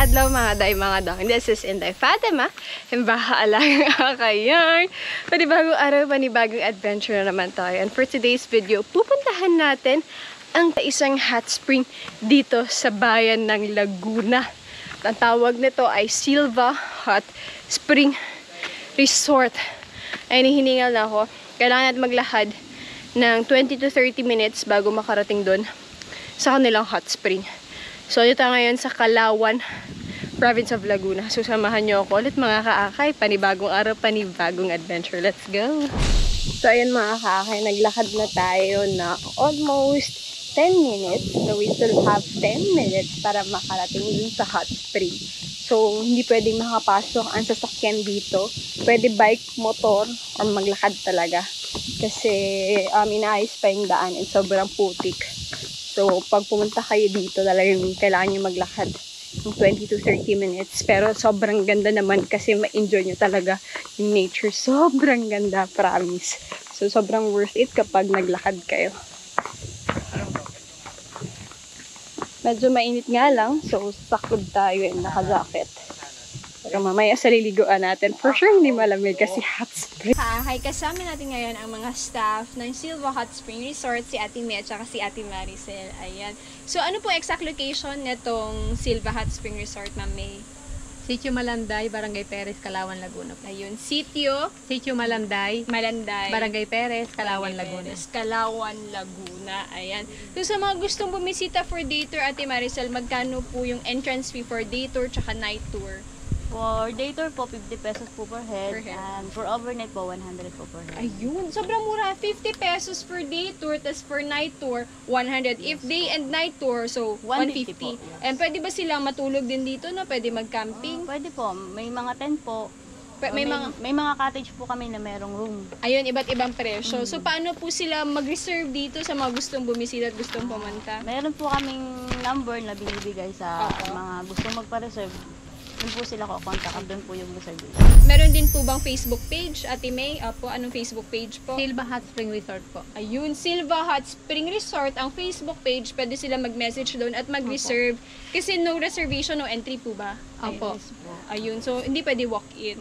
adlaw mga day mga dong. This is Inday Fatima. Himbahaalang akayang. Panibagong araw, panibagong adventure na naman tayo. And for today's video, pupuntahan natin ang isang hot spring dito sa bayan ng Laguna. Ang tawag nito ay Silva Hot Spring Resort. Ay hiningal na ako. Kailangan natin maglakad ng 20 to 30 minutes bago makarating doon sa kanilang hot spring. So, dito ngayon sa Calauan, province of Laguna. So, samahan nyo ako ulit mga kaakay. Panibagong araw, panibagong adventure. Let's go! So, ayan mga kaakay, naglakad na tayo na almost 10 minutes. So, we still have 10 minutes para makarating dun sa hot spring. So, hindi pwedeng makapasok ang sasakyan dito. Pwede bike, motor, or maglakad talaga. Kasi, inaayos pa yung daan and sobrang putik. So, pag pumunta kayo dito, talagang kailangan nyo maglakad ng 20 to 30 minutes. Pero sobrang ganda naman kasi ma-enjoy nyo talaga yung nature. Sobrang ganda, promise. So, sobrang worth it kapag naglakad kayo. Medyo mainit nga lang. So, sakod tayo and naka-jacket. Pero mamaya sa liliguan natin, for sure hindi malamig kasi hot spring. Hi, kasama natin ngayon ang mga staff ng Silva Hot Spring Resort, si Ate Mia at si Ate Maricel. Ayan. So, ano po exact location nitong Silva Hot Spring Resort, Ma'am May? Sitio Malanday, Barangay Perez, Calauan, Laguna. Ayun, Sitio Malanday, Barangay Perez, Calauan, Laguna. Calauan, Laguna. Ayan. So, sa mga gustong bumisita for day tour, Ate Maricel, magkano po yung entrance fee for day tour tsaka night tour? For day tour po, 50 pesos po per head. And for overnight po, 100 po per head. Ayun, sobrang mura. 50 pesos for day tour, tas for night tour, 100. If day and night tour, so 150. po, yes. And pwede ba silang matulog din dito, no? Pwede mag-camping? Pwede po. May mga tent po. May mga cottage po kami na merong room. Ayun, iba't ibang presyo. So, paano po sila mag-reserve dito sa mga gustong bumisita at gustong pumunta? Meron po kaming number na binibigay sa Opo. mga gustong magpa-reserve. Doon po sila ko-contact at doon po yung reservation. Meron din po bang Facebook page, Ate May? Apo, anong Facebook page po? Silva Hot Spring Resort po. Ayun, Silva Hot Spring Resort, ang Facebook page, pwede sila mag-message doon at mag-reserve. Kasi no reservation, no entry po ba? Opo. Ayun, so hindi pwede walk-in.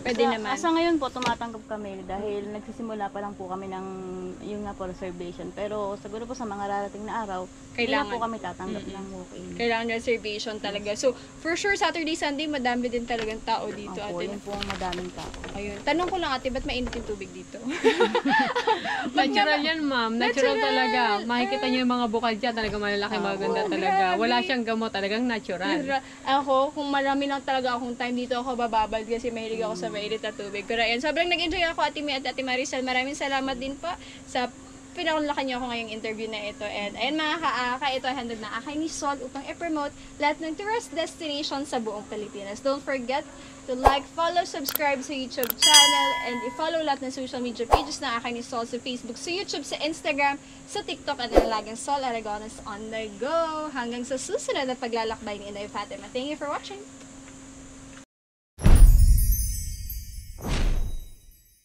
Pwede naman. Asa ngayon po, tumatanggap kami dahil nagsisimula pa lang po kami ng yung nga po reservation. Pero siguro po sa mga rarating na araw, Kailangan. hindi na po kami tatanggap ng walk-in. Kailangan reservation talaga. So, for sure, Saturday, Sunday, madami din talagang tao dito, Opo, Ate. yun po ang madaming tao. Ayun. Tanong ko lang, Ate, ba't mainit yung tubig dito? Natural yan, ma'am. Natural talaga. Makikita niyo yung mga bukal dyan. Talagang malalaki, maganda talaga. grabe. Wala siyang gamot. Talagang natural. Ako, kung marami lang talaga akong time dito, ako bababad kasi mahilig ako sa mainit na tubig. Pero ayun, sobrang nag-enjoy ako, Ate Mia at Ate Maricel. Maraming salamat din po sa pinakunlakan niyo ako ngayong interview na ito. And ayun mga kaaka, ito ay handog na akay ni Sol upang i-promote lahat ng tourist destination sa buong Pilipinas. Don't forget to like, follow, subscribe sa YouTube channel, and i-follow lahat ng social media pages na akay ni Sol sa Facebook, sa YouTube, sa Instagram, sa TikTok, at nalagang Sol Aragones on the go. Hanggang sa susunod na paglalakbay ni Inday Fatima. Thank you for watching!